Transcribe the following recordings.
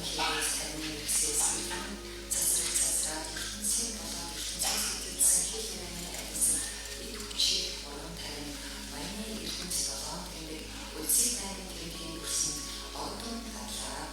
хийгээд сарны хэрэгсээс цацраг ертөнцийн болоод ертөнцөөс идэвхсэн хэл ярианы айдсан эд хүчийг уран тарин баяны ертөнц болоод тэмдэг үлсийн тайван тэргийн өрсөнд одон талаа.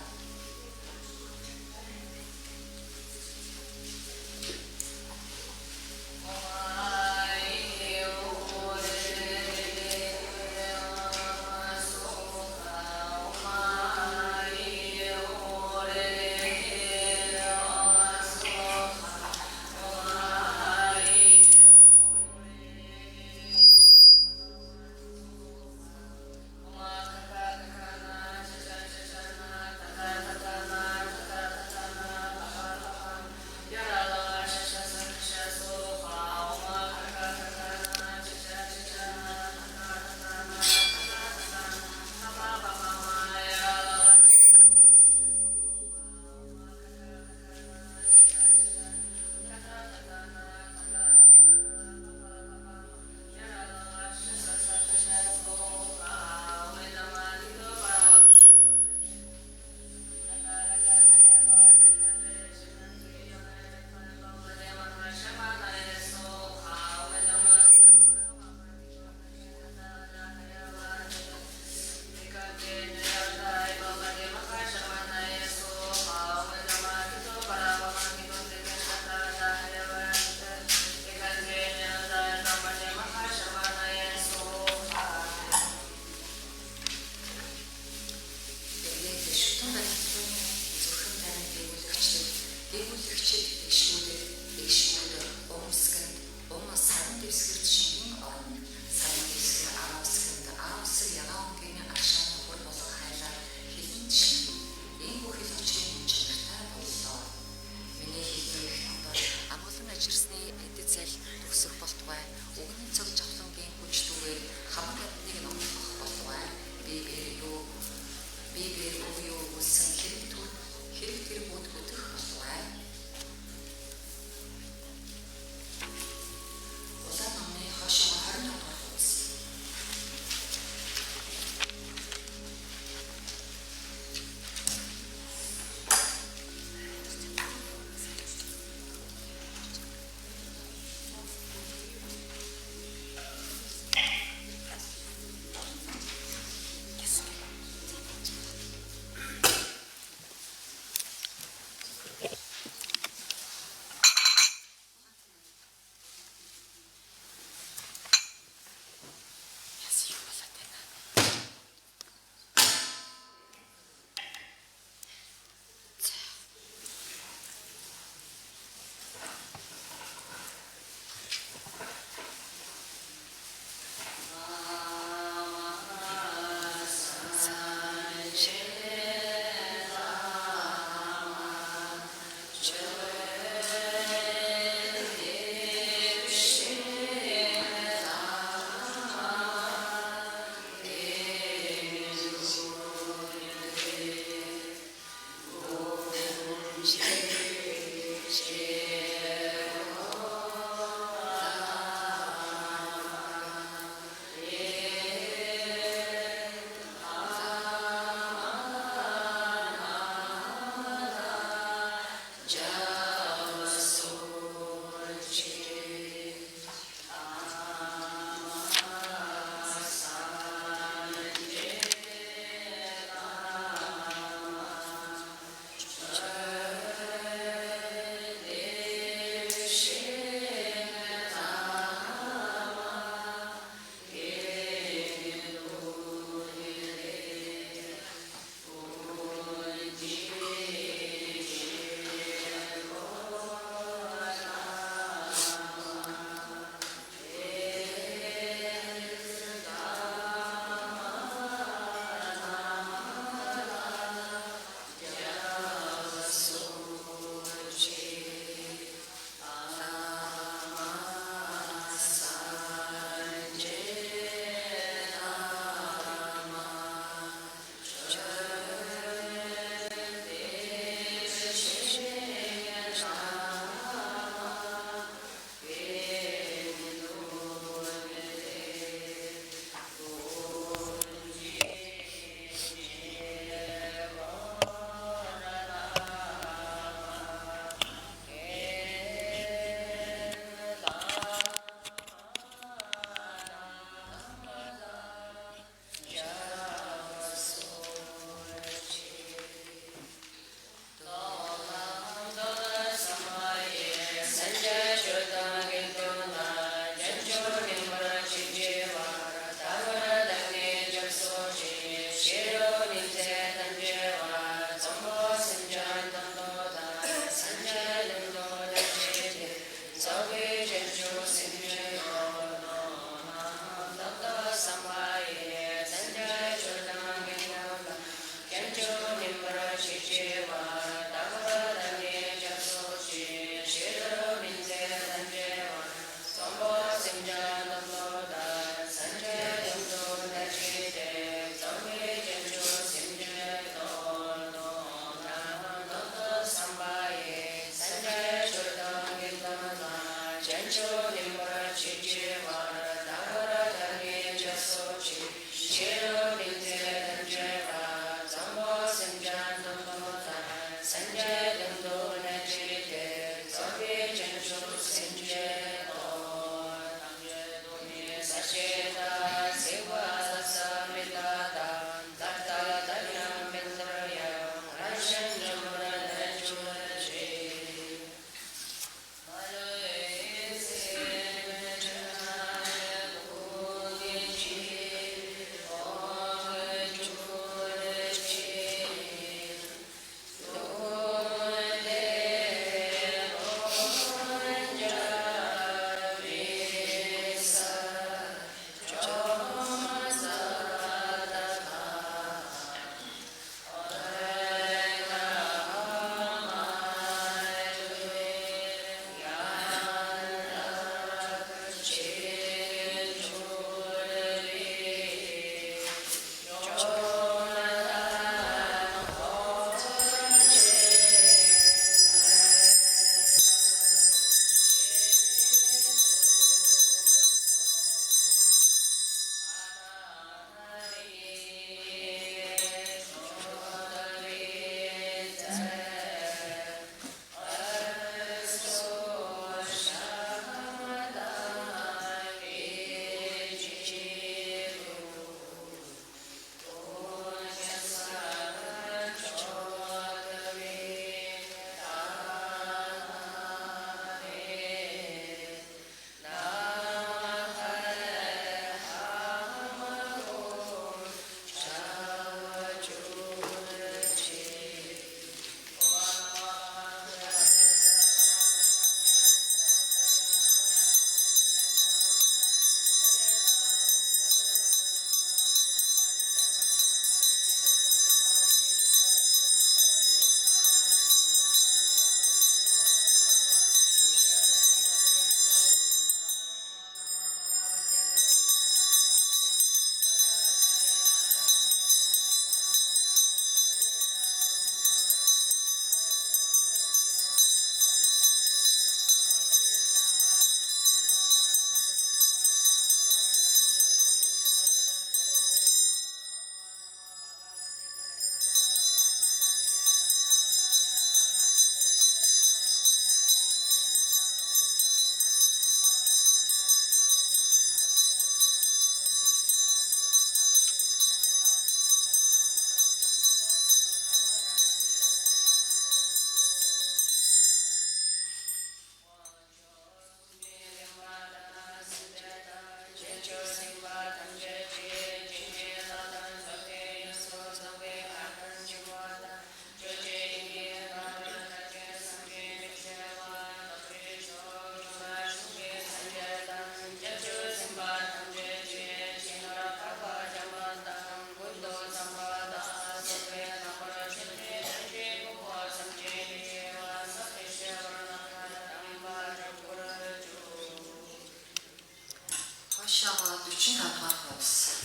Шагаа 45 дугаар хуудас.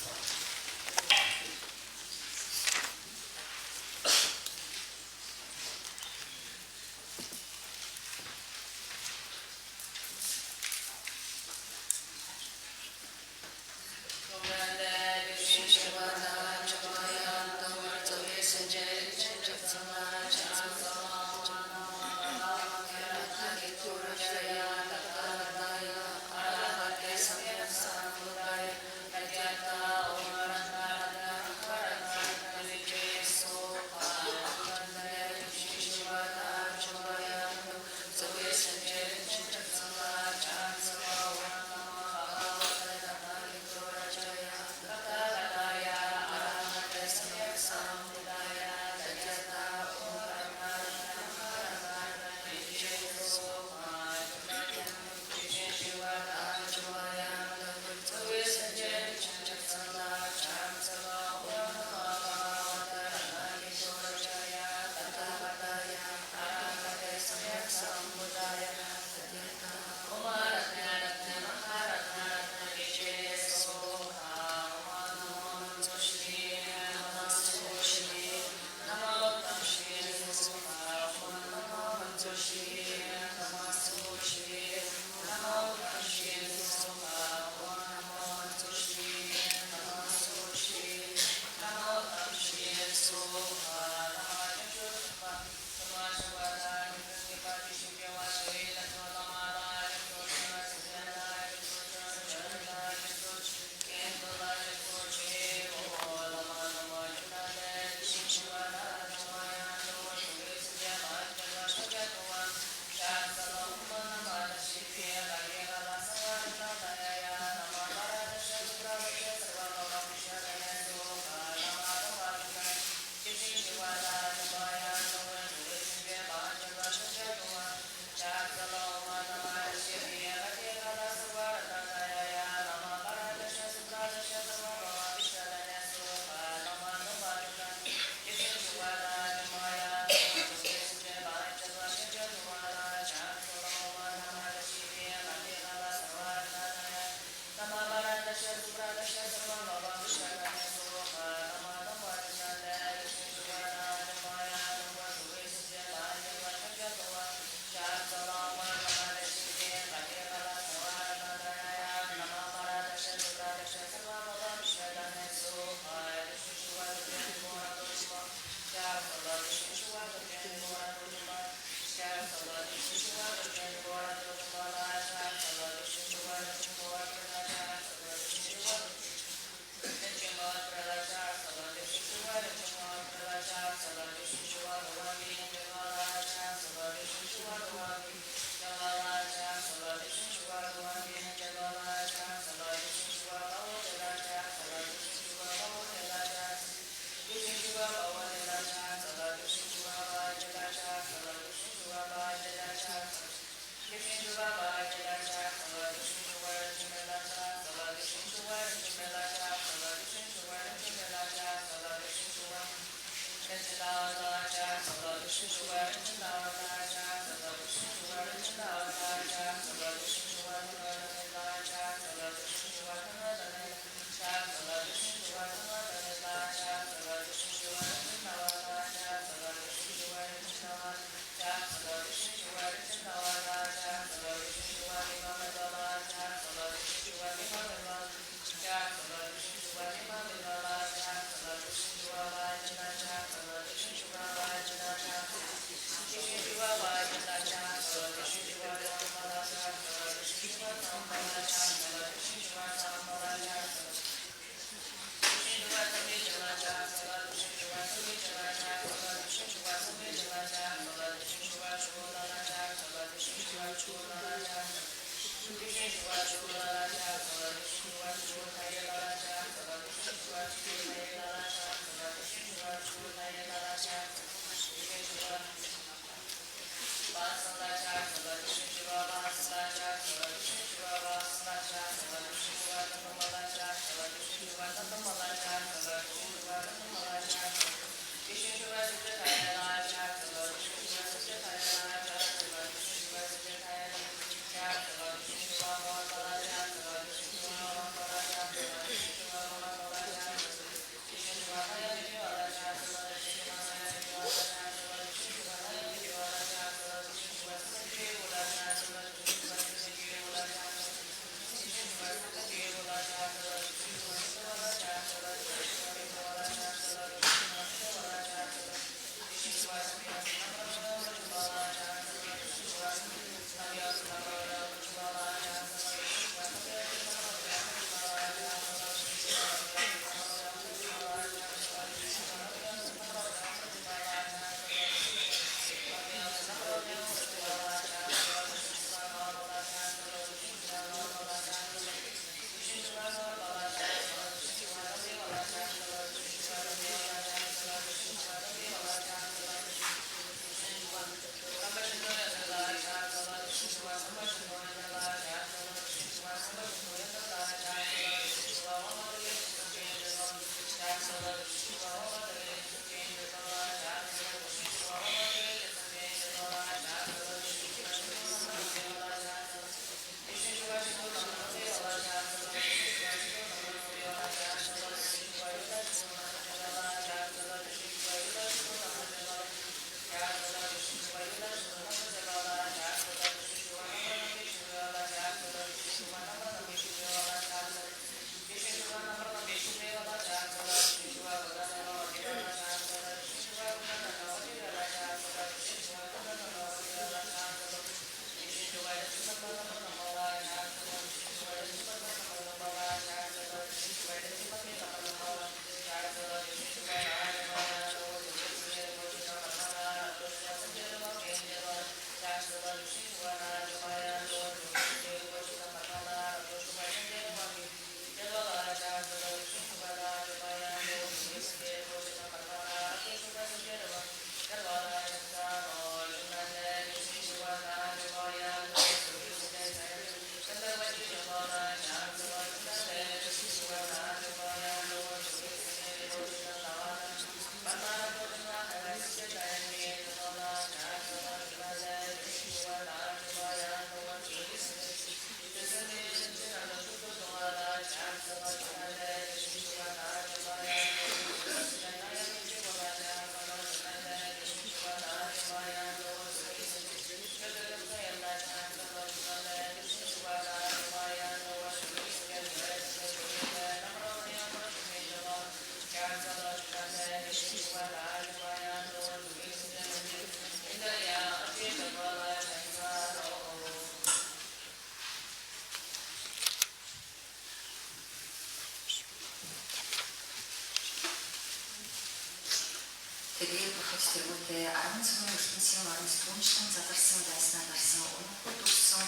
цөмийн ертөнцийн оронд түншлэн задарсан дайснаа гарсан унахгүй дүрсэн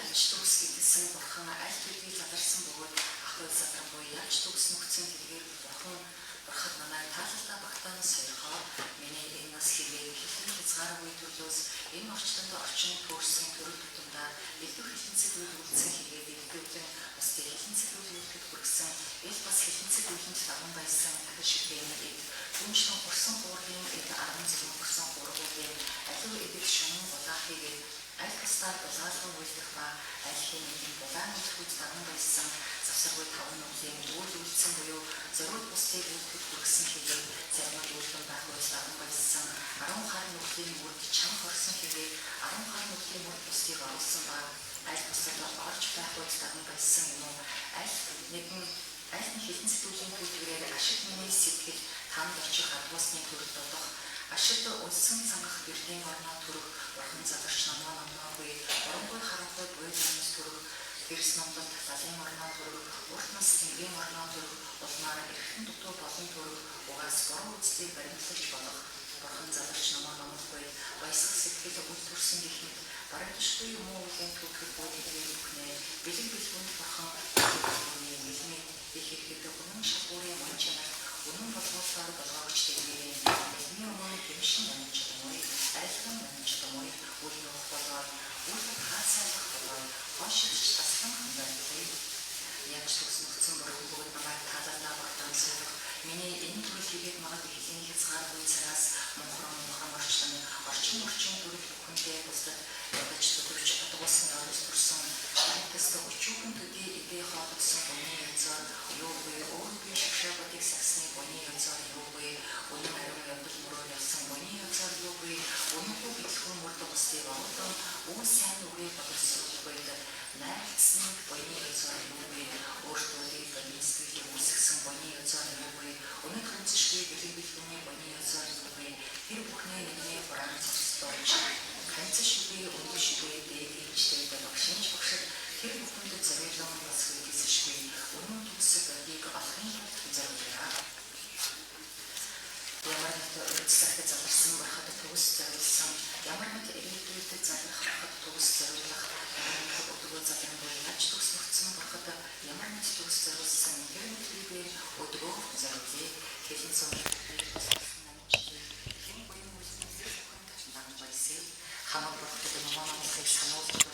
ялч дүрс гэдсэн бурхан аль хэдийн задарсан бөгөөд ахуй задаргүй ялч дүрс нөхцөн тэргээр бурхад намайг таалалтаа багтаан сойрхоо миний энэ нас хийгээ хэлэн хязгааргүй төлөөс энэ орчинд орчин төрсөн төрөл тутамдаа илүү хэлэнцэг үйлдэлсэн хийгээд илүүдэн бас хэлэнцэг үйлдэлд хүргэсэн ил бас хэлэнцэг үйлдэлд даван байсан дахиж шигтэй түншлэн хурсан хуурын эд 10 зэрэг хурсан хуургуудын аливаа эдийг шунан булаа хийгээд аль кастаар булгаалган үйлдэх ба аль хэний булаан үйлдэлд даван байсан завсаргүй таван нүглийн үйл үйлдэлсэн буюу зориуд бусдыг үйлдэлд хүргэсэн хийгээд зарим үйлдэл байхгүй даван байсан 10 хар нүглийн үрд чанга хорсон хийгээд 10 хар нүглийн үрд бусдыг оруулсан ба аль бусдад орж байхуйд даван байсан юм уу аль нэг хэлэн сэтгэлийн төлөвээр ашиг миний сэтгэл танд очих адуусны төрөл болох ашиг улсын цангах гэрлийн орноо төрөх бурхан задарч намаагүй оронгүй харанхуй буйланс төрөх гэрс номдод талын орноо төрөх урт нас тэнгийн орноо төрөх улмаар эрхэн дутуу болон төрөх угаас буруу үслийг баримтлагч болох бурхан задарч намаагүй баясах сэтгэл үл төрсөн гэхэд баримтшгүй юм уу үлийн түүхэл бүдгээр бүхнээ бэлэг бэлгүнд бурхан бүхний нэлмээ их ихэд үнэн шалгуурын мөн чанар үнэн болгоосоор болгоогч тэрний өмнө гэмшин намж чадмай арилгын намж чадмай үл нөх болоод үл хаацаалах болоод хошигч таслан ханддаг яаж төснөгцөн бурхан бүгд намайг таалалтаа багтаан суулгах миний энэ төрөл хийгээд магад ихэлийн хязгааргүй цагаас мөнхрөн орчин төрөл бүхэндээ бусдад ядаж төдөвч адгуулсан орос төрсөн антест өчүүхэн төдий эдээ хоолгосон хүний язаар юугүй өөрөөр шавшаабадыг сагсны хүний язаар юугүй өнөө ариун явдал мөрөөр явсан хүний язаар юугүй өнөөгүй бэлхэн мөрдөг бусдыг оолон үн сайн үгээ боловсруулахгүй найрцсан хүний язаар юугүй өөртөө бэлэнсгийн үүсгэсэн хүний язаар юугүй өнөө ханцшгүй бэлэнгийн хүний язаар юугүй тэр бүхний нэгний хураан зогсдооч ханцшгүй өнөшгүй дээдчтэй багшинч багшд тэр бүхэнд зориулсан басгүй гэсэшгүй өнөө төсөг бодгийг олохын зорилгоо ямар нэг өөрчлөлт заларсан байхад төгс зориулсан ямар нэг эргэлдүүлэлт залрах байхад төгс зориулах өдгөө залрахгүй яаж төгс нөхцөн байхад ямар нэг төгс зориулсан тэр нүглийг өдгөө зориулъя хэлэн сонирхол хамаг бүрхтэй номоноосыг сануулгах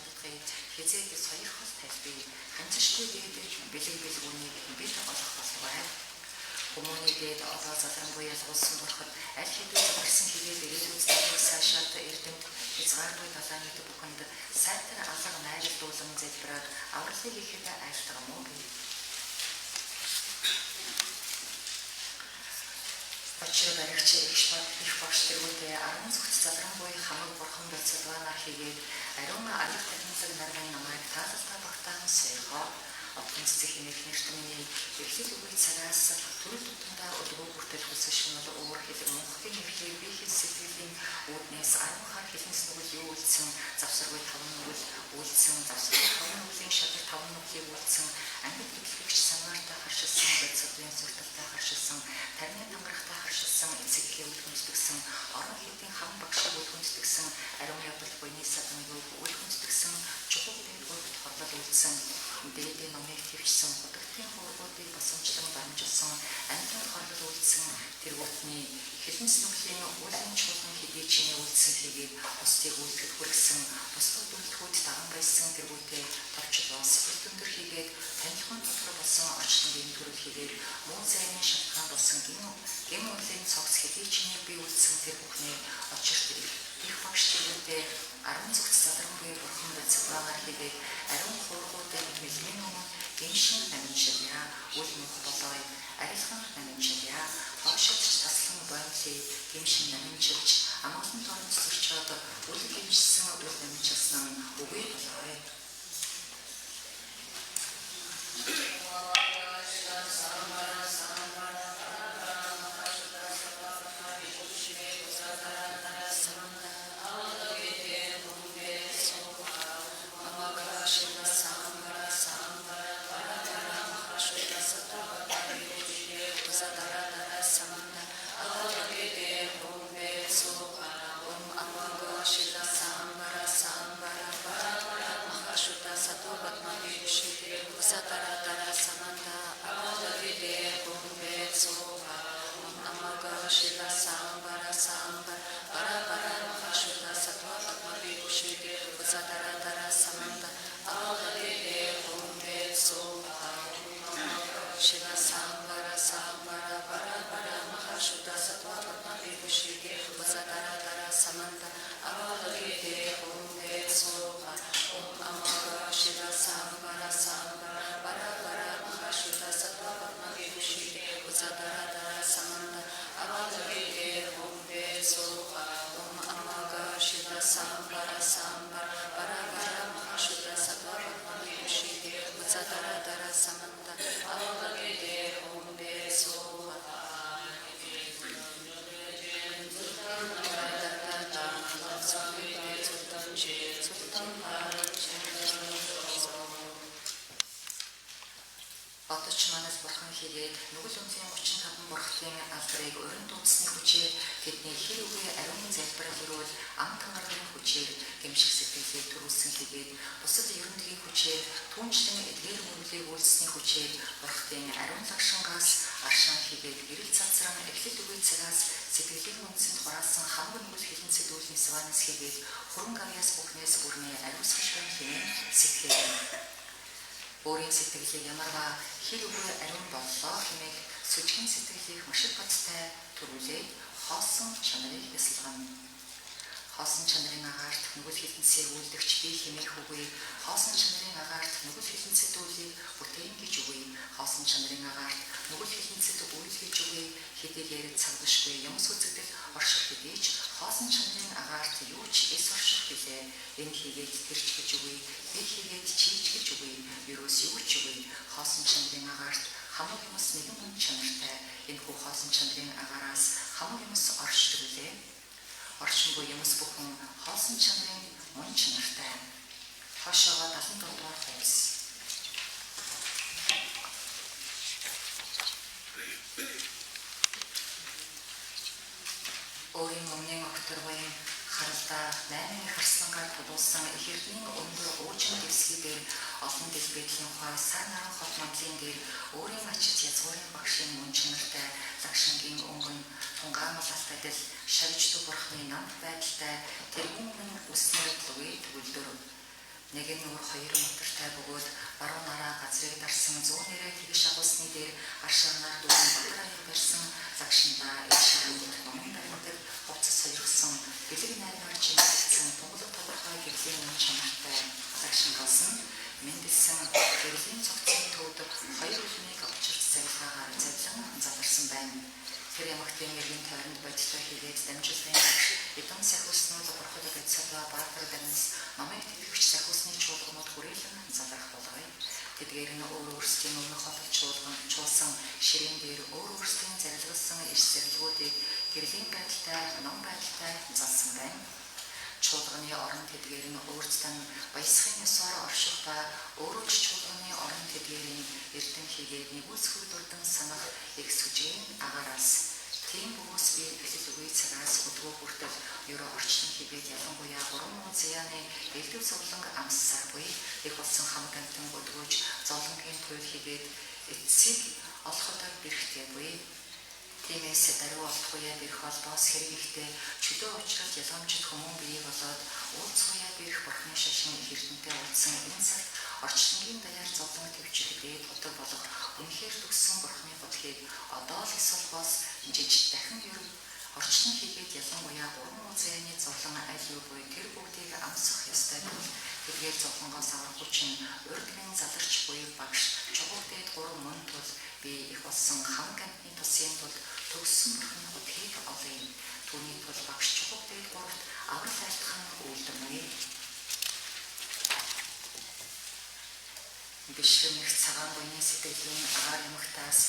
хязгаарыг сойрхол тайлбар ханцшгүй дээд бэлэг бэлгүүнийг бэл олох болов хүмүүний дээд олоо залрамгүй ялгуулсан болоход аль хэдийн гарсан хийгээд ирээдүйд сайшаалт эрдэмт хязгааргүй далааны бүхэнд сайтар алга найрлуулан залбираад авралыг ихэд айлтгах юм уу Очроо баригч их багш тэргүүтээ 10 зүгт залрамгүй хамаг бурхан болцолгоонаар хийгээд ариун алих тахинцаг наргын намайг таалалтаа багтаан сойрхоо Отгон цэцгийн нэртмийн эхлэл үеийн цагаас төрөл тутамдаа өдгөө хүртэл хүсэж шунал өөр хэлэг мөнхийн эхлэл бие хэл сэтгэлийн үүднээс 10 хар хэлнэс нүгэл юу үлдсэн завсаргүй 5 нүгэл үлдсэн завсаргүй 5 нүглийн шадар 5 нүглийг үлдсэн ангид хөтлөгч санаартаа харшилсан бодсодын зүртэлтэй харшилсан тарны тангарахтай харшилсан эцэглийн үлгэмжлэгсэн орон хэдийн хам багшиг үлгэмжлэгсэн ариун явдал буйны садан юу үлгэмжлэгсэн чухал дэд бүрт хорлол үлдсэн дээдийн номыг твчсэн хутагтын хуургуудыг басамжлан дамжуулсан амьтан хорлол үлдсэн тэргүүтний хэлэнс нүглийн уулын чуулган хэдий чиний үлдсэн хийгээд бусдыг үлдэхэд хүргэсэн бусдад үлдэхүйд даган байсан тэргүүтээ товчлон сэтгэл өндөр хийгээд танилхан дотор болсон орчлонгийн төрөл хийгээд муу зайны шалтгаан болсон гэм уулын цогц хэдий чиний бий үлдсэн тэр бүхний очирт их багш тэргүүтээ 10 зүгт залрамгүй бурхан бацаагаар хийгээд ариун хуургуудыг мэлмэн өмнө гиншин намжилъя үл мөх болоо арилхан намжилъя хошигч таслан боомлыг гиншин намжилж амгалан торон зөрчөөд үл гинжсэн үл намжилсан үгүй болоо хийгээд нүгэл үндэлийн 35 бурхтын алдрыг өрн дуудсны хүчээр тэдний хэр үгүй ариун залбирал өрөөл ам тамгарын хүчээр гэмших сэтгэлийг төрүүлсэн хийгээд бусад ерөндөгийн хүчээр түүнчлэн эдгээр мөрөлийг үйлсний хүчээр бурхтын ариун лагшингаас аршин хийгээд гэрэл цацран эхлэл үгүй цагаас сэтгэлийн үндэсэнд хураасан хамаг нүгэл хилэнцэд үүлний сванс хийгээд хөрөнгө авьяас бүхнээс бүрний ариусгаш байна хэмээн сэтгэлээ. Өөрийн сэтгэлийг ямарваа хэр үгүй ариун боллоо хэмээх сүжгийн сэтгэлийг машид бацтай төрүүлээд хоосон чанарыг ясалгана. Хоосон чанарын агаарт нүгэл хилэнцээ үйлдэгч би хэмээх үгүй, хоосон чанарын агаарт нүгэл хилэнцэд үйлийг бүтээн гэж үгүй, хоосон чанарын агаарт нүгэл хилэнцэд үйл гэж үгүй, хэдийгээр цагдашгүй юмс үзэгдэл орших гэдээч хоосон чанарын агаарт юу ч эс орших билээ. Энэ хийгээд тэрч гэж үгүй, би хийгээд чийч гэж үгүй, юус юу ч үгүй, хоосон чанарын агаарт хамаг юмс нэгэн хүн чанартай, энэ хүү хоосон чанарын агаараас хамаг юмс оршдог билээ. Оршингүй юмс бүхэн хоосон чанарын мөн чанартай. Хошоогоо 77 дугаар хуудас. Өөрийн өмнгийн огторгын харалдаа 8 харслангаар тулуулсан их эрдний өндөр уужин дэвсгий дээр олон дэлбэдлийн ухаан сар наран хот мандлын дээр өөрийн ачид язгуурын багшийн мөн чанартай лагшингийн өнгөн тунгаамал алтадал шавьждаг бурхны намд байдалтай тэргүүн мөн үснэр лугий төгөлдөр нэг нь өөр хоёр мотортой бөгөөд баруун нараа газрыг дарсан 100 нэрээ тэгш агуулсны дээр аршаанаар дүүрэн батар аяг барьсан лагшиндаа ишгүүд номон баримтад хувцас сойргсон бэлэг найраар чимэгдсэн тунгалаг тодорхой гэрлийн мөн чанартай лагшингаас нь мэндэлсэн гэрлийн цогцын төвдөг хоёр үлмийг очирч цайлгаагаар завлан задарсан байна. Тэр ямагтын нэрийн тойронд бодтой хийгээд дамжуулсан эдэн сахиуснууд бурхад гэцэлва баатар данс намайг тэтгэвч сахиусны чуулганууд хүрээлэн залрах болгоё. Тэдгээр нь өөр өөрсдийн өмнөх хотод чуулсан ширээн дээр өөр өөрсдийн зарилгалсан иш зэрлгүүдийг гэрлийн байдалтай, ном байдалтай залсан байна. Чуулганы орон тэдгээр нь өөрсдөө баясгын ёсоор орших ба өөрөө ч чуулганы орон тэдгээрийн эрдэн хийгээд нэгүсгүүд урдан санах их сүжийн агаараас тийм бөгөөс би эхлэл үгүй цагаас өдгөө хүртэл ерөө орчлон хийгээд ялангуяа 3 муу зяаны элдв зовлон амссаар буй их болсон хамаг амтан өдгөөж зовлонгийн туйл хийгээд эцсийг олоход бэрхтэй буй. Тиймээс даруй олдохуяа бэрх холбоос хэрэг ихтэй чөлөө уучрал ялгамжит хүмүүн бий болоод уулзхуяа бэрх бурхны шашин их эрдэнтэй уулзсан энэ цаг орчлонгийн даяар зовлон төвчөлдөөд утга болох үнэхээр төгссөн бурхны бодлыг одоо л эс холбоос жиж дахин ерөв орчлон хийгээд ялангуяа 3 муу зяаны зовлон аль юу буй тэр бүгдийг амсах ёстой тул тэдгээр зовлонгоос аврахгүй чинь урдгийн заларч буй багш чугуулдээд 3 мөн тул би их болсон хамаг амтны тусын тул төгссөн бурхны бодлыг олъё. Түүний тул багш чугуулдээд 3-т аврал айлтхан үйлдэмнэ. Бишрэмэх цагаан буйны сэтгэлийн агаар юмхтаас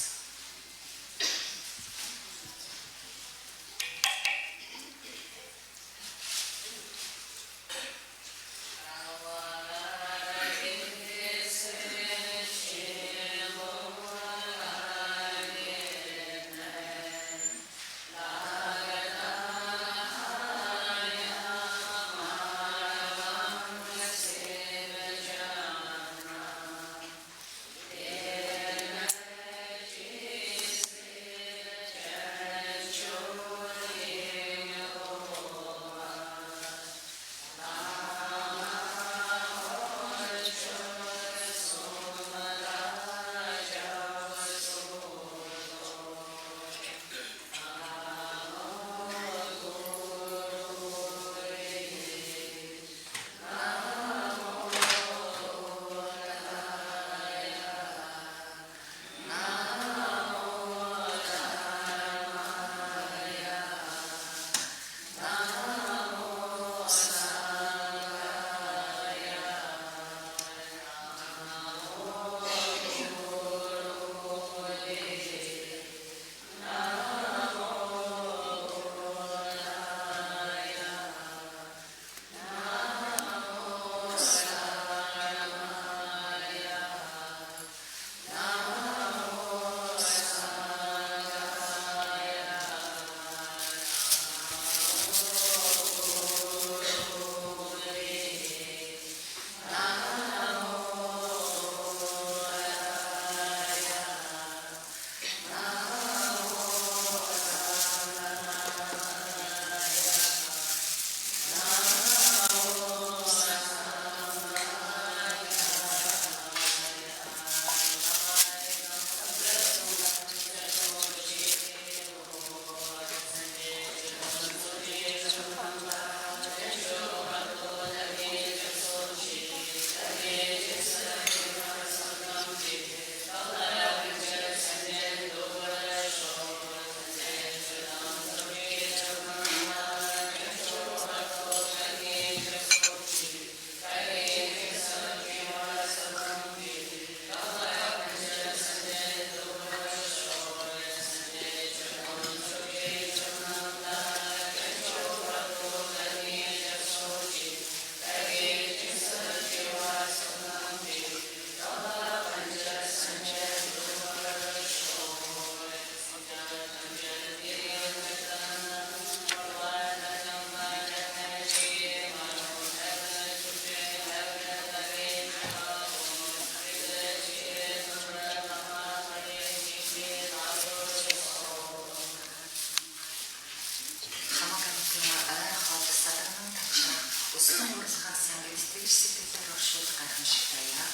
уралгаас ингээд тэгж сэтгэлээр оршуулах гайхамшигтай яа.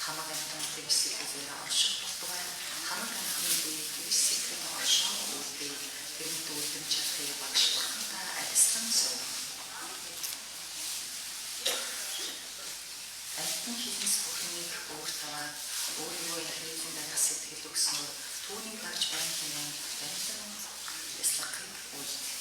Хамаг амтан тэгж сэтгэлээр орших болтугай. Хамаг амтны бие тэгж сэтгэлээр оршоо үүдээ тэрнийд үлдэн чадхыг багш бурхантай адислан суув. Альтны хийс бүхнийг өөр таваад өөрийгөө ярилцсан байх сэтгэл өгснөөр түүнийг гарч байна хэмээн баримтан яслахыг үүд.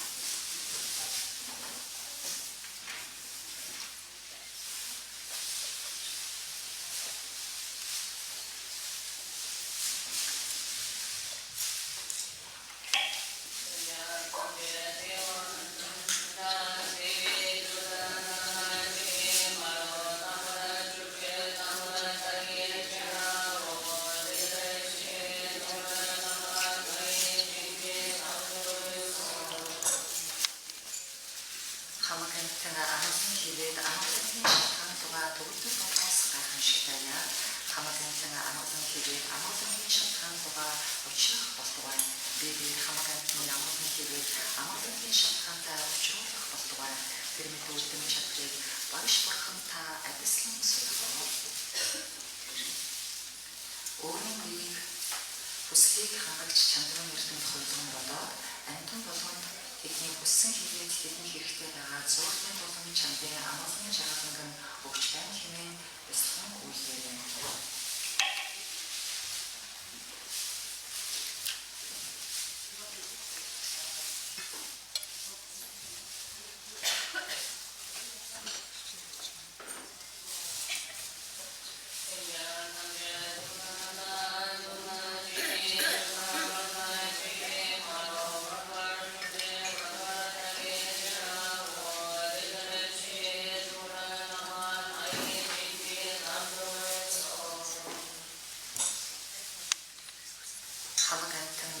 Хүслийг хангаж чандрын эрдэнд хөлдөн бодоод амтан болгонд тэдний хүссэн хэрэгэд тэдний хэрэгтэй байгаа зууртын болон чандын амгалан жаргалан өгч байна хэмээн бэлтгэн үйлдэлээ.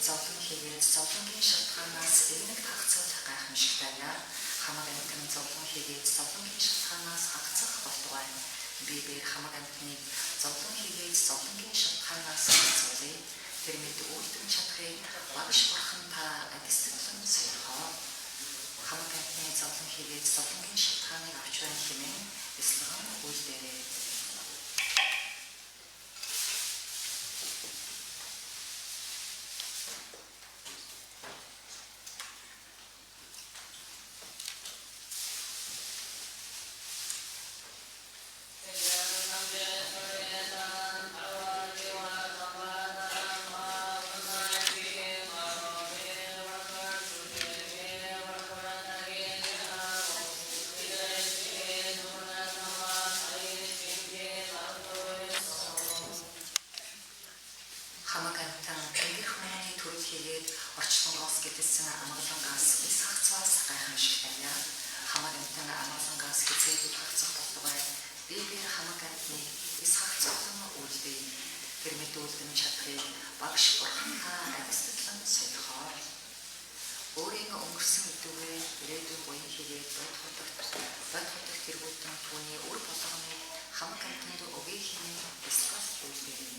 Зовлон хийгээд зовлонгийн шалтгаанаас эвнэг хагцах гайхамшигтай яа. Хамаг амтны зовлон хийгээд зовлонгийн шалтгаанаас хагцах болтугай. Бибээр хамаг амтныг зовлон хийгээд зовлонгийн шалтгаанаас хагцуулъя. Тэр мэд үлдэн чадахыг багш бурхан та адислан суулгав. Хамаг амтны зовлон хийгээд зовлонгийн шалтгааныг авч байна хэмээн бэлтгэн үйлдэлээ. Хамаг амтан тэнгэр хүмүүний төрөл хийгээд орчлонгоос гэдэлсэн амгалангаас эс хагцваас гайхамшигтай яа. Хамаг амтан амгалангаас хизээгүй хагцах болтугай. Бибээр хамаг амтны эс хагцуулан үйлдэй. Тэр мэд үлдэн чадахыг багш бурхантай адислан суулгав. Өөрийн өнгөрсөн өдөрөө ирээдүйн буян хийгээд бод хотод тэргүүлтэн түүний үр болгоныг хамаг амтанд өгье хэмээн бэлтгэл үйлдэлээ.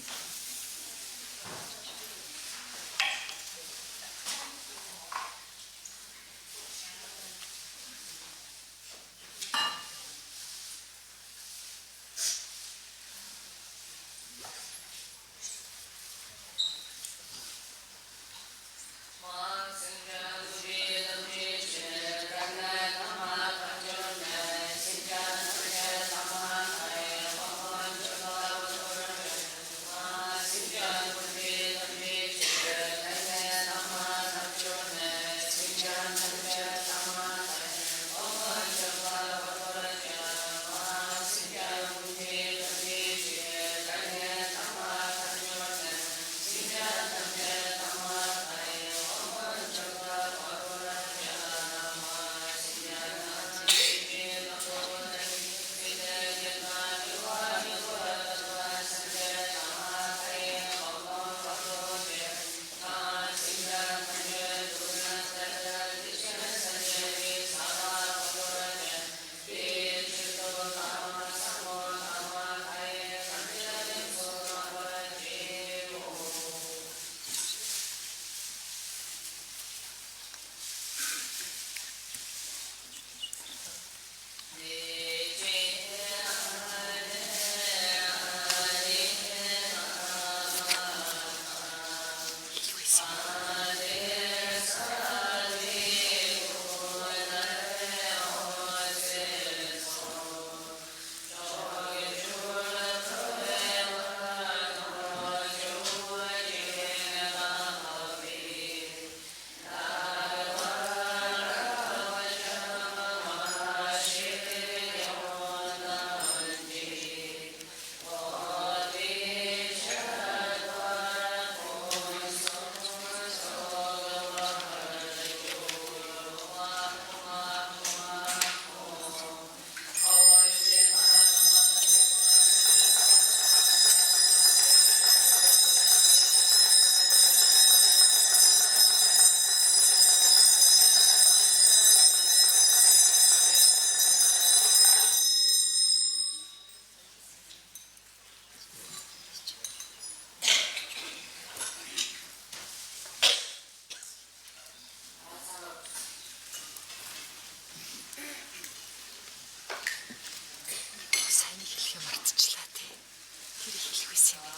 있습니다.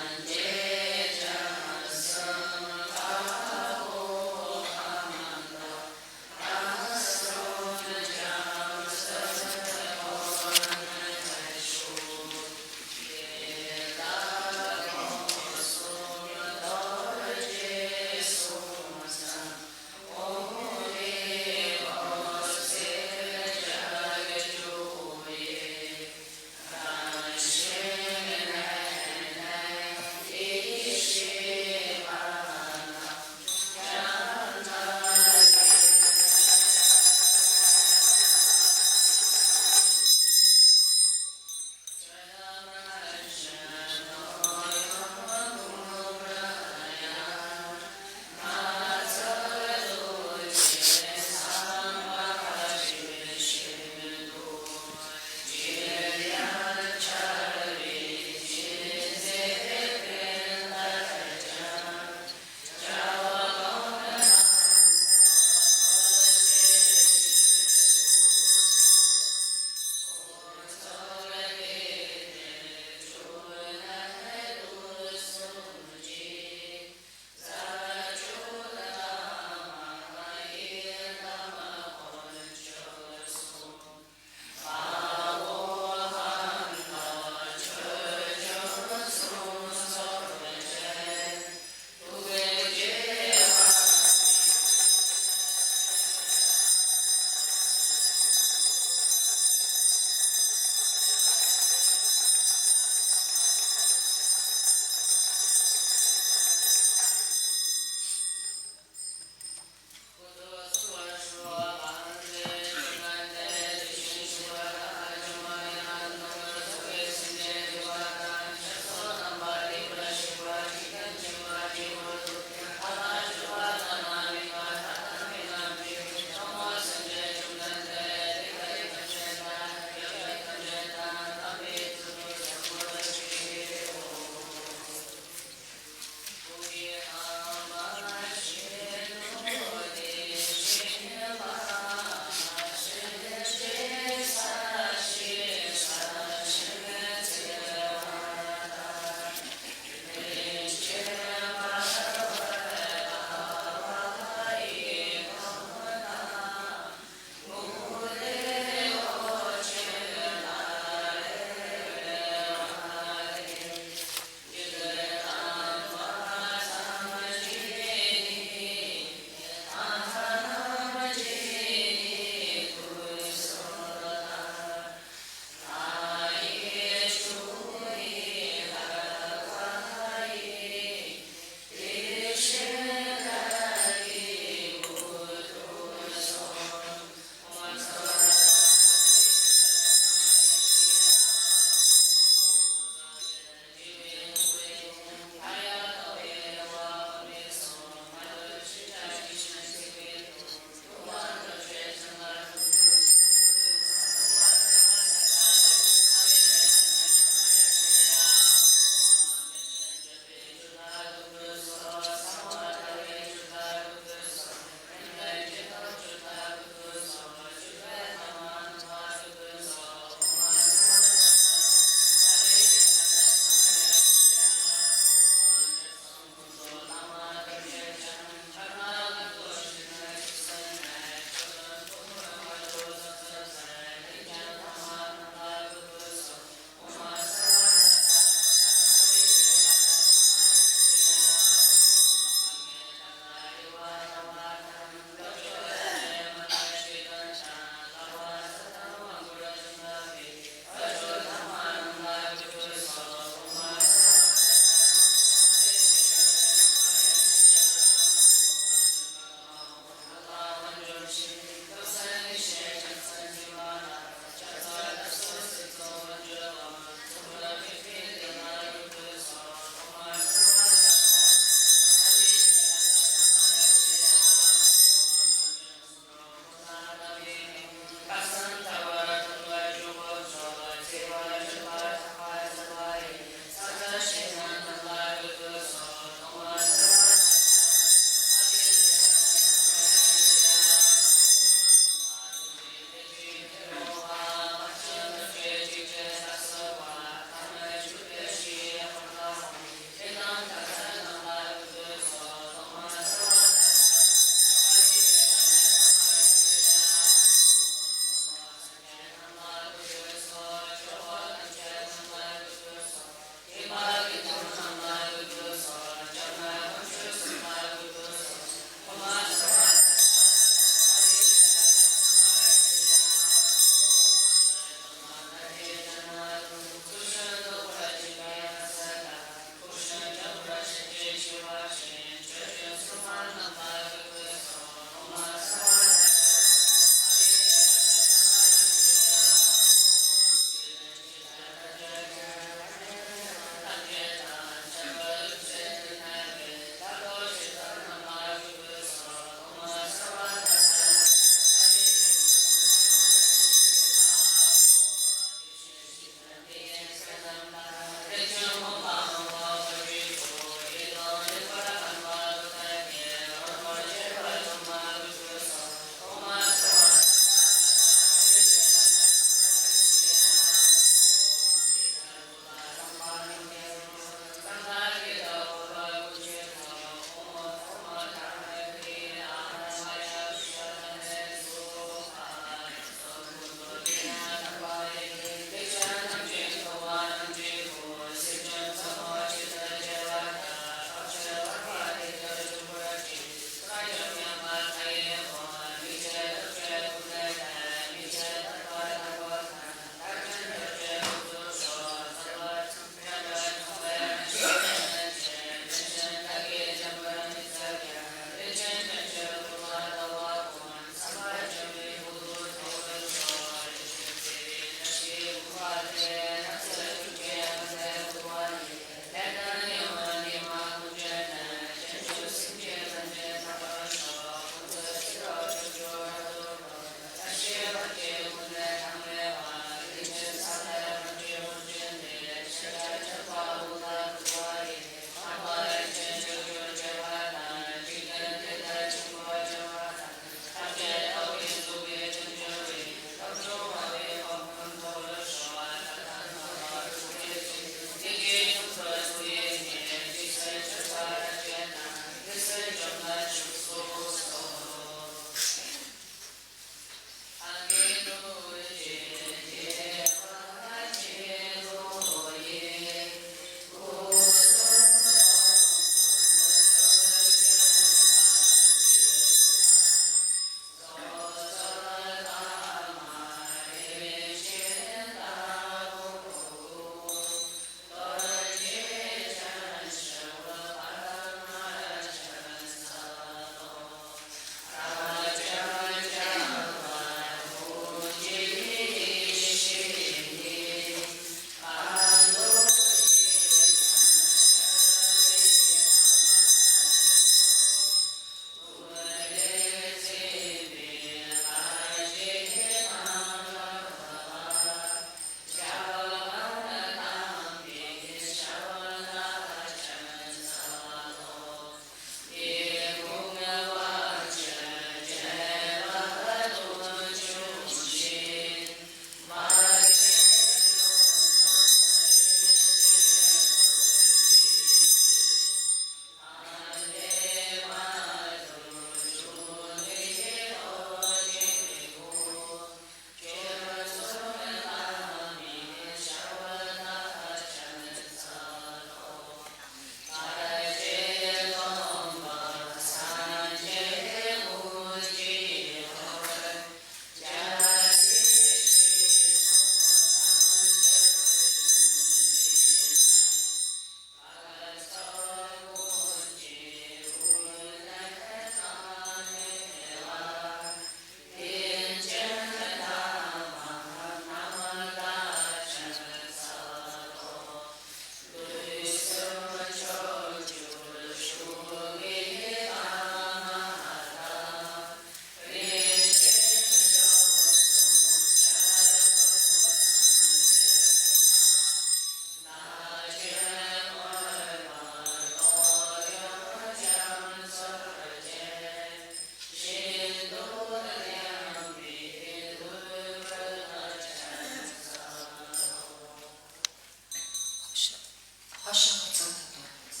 хошоо хуцаад дургуйс.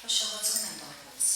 хошоо хуцаад дургуйс.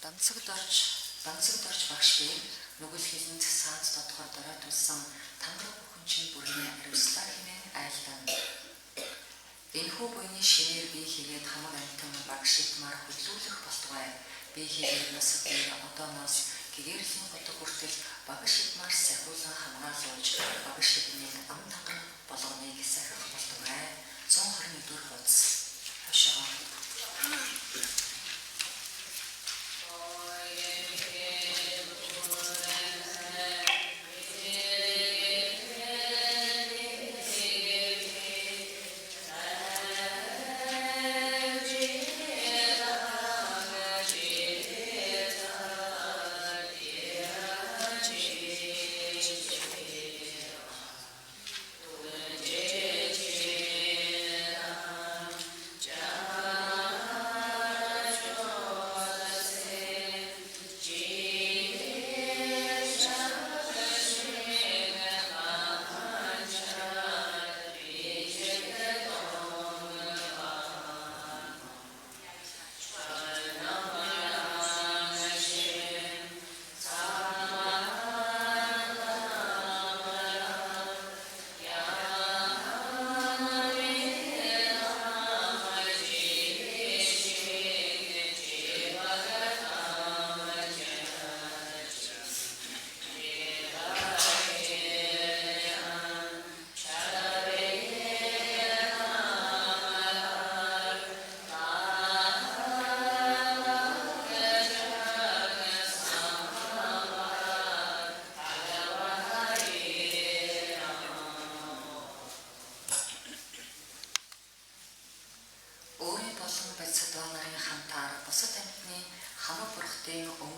Данцагдорж багш бээр нүгэл хэлэнд саанц тодгоор доройтулсан тангараг бүхэнчин бүрний ариуслаар хэмээн айлдан. Энэхүү буйны шинээр бие хийгээд хамаг амтан багш итмаар хөдлүүлэх болтугай. Бие хийгээд насад дээр одооноос гэгэрлийн годог хүртэл багш итмаар сахиулан хамгаалуулж багш итмийн ам тангараг болгоныг сахих болтугай. 121-р хуудас. Хошоо.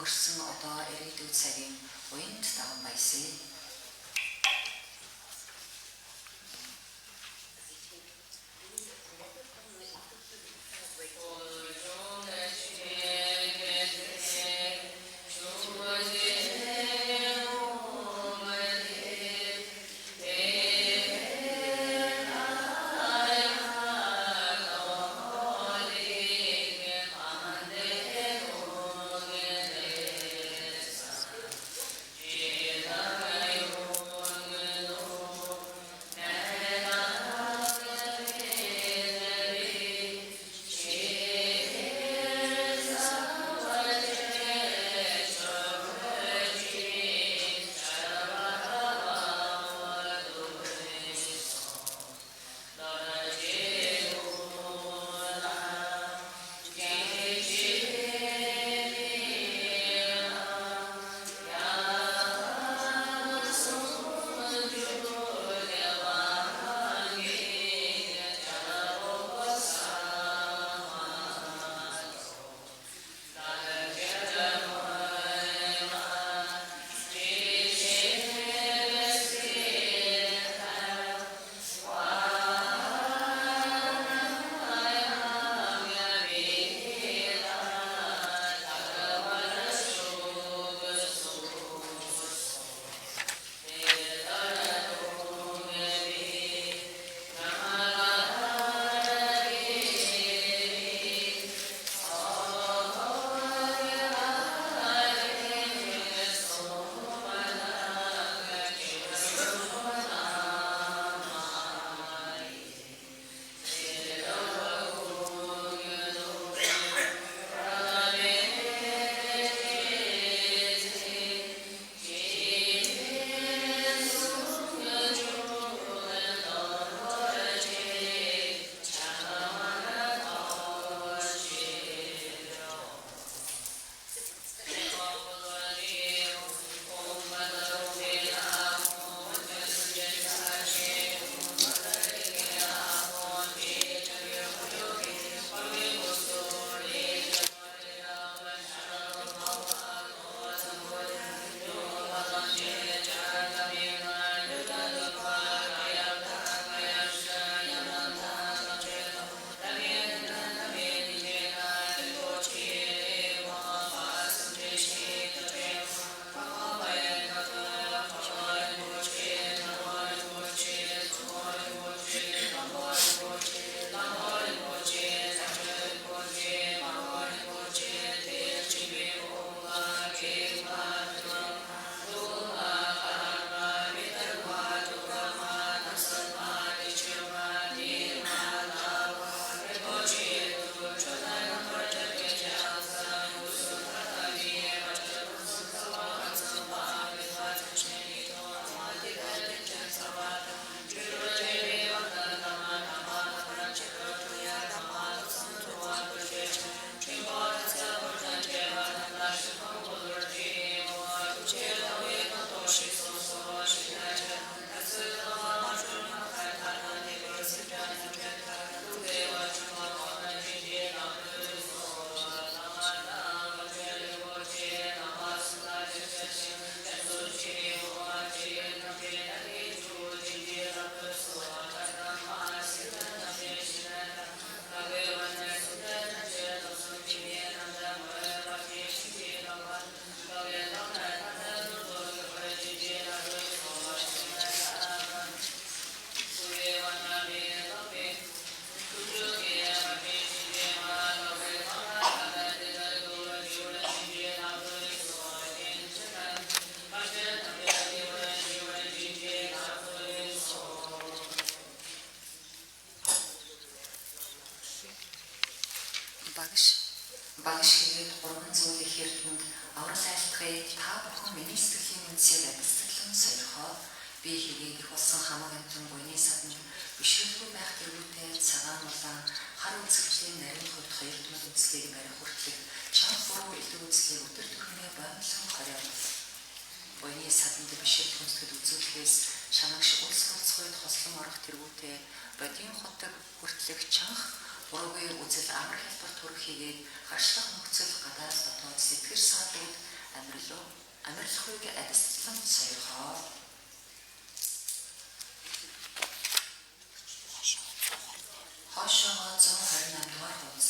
Өнгөрсөн одоо ирээдүйд цагийн уянд даван баясаа. Yeah. Багш хийгээд 300 их эрдэмэд аврал айлтгая та бүхэн миний сэтгэлийн үнсийг адилсаглан сойрхоо. Би хийгээд их болсон хамаг амтан буйны саданд бишрэлгүй байх тэргүүтэй цагаан улаан хар үзэгчлийн нарийн хувьд хоёр дахь үзлийг барих хүртэлх чанга буруу илүү үзлийг өдөр төрхнөө боомлон хорио. Буйны саданд бишрэл хүндэтгэд үзүүлэхээс шанагш улс болцгойд хослон орох тэргүүтэй бодийн хотог хүртэлх чанга буруугүй үзэл амар хэлбэр төрөх хийгээд гаршлах нөхцөл гадаас дотоод сэтгэр саадууд амирлахыг адилслан сойрхоо. Хошоо 128 дугаар хуудас.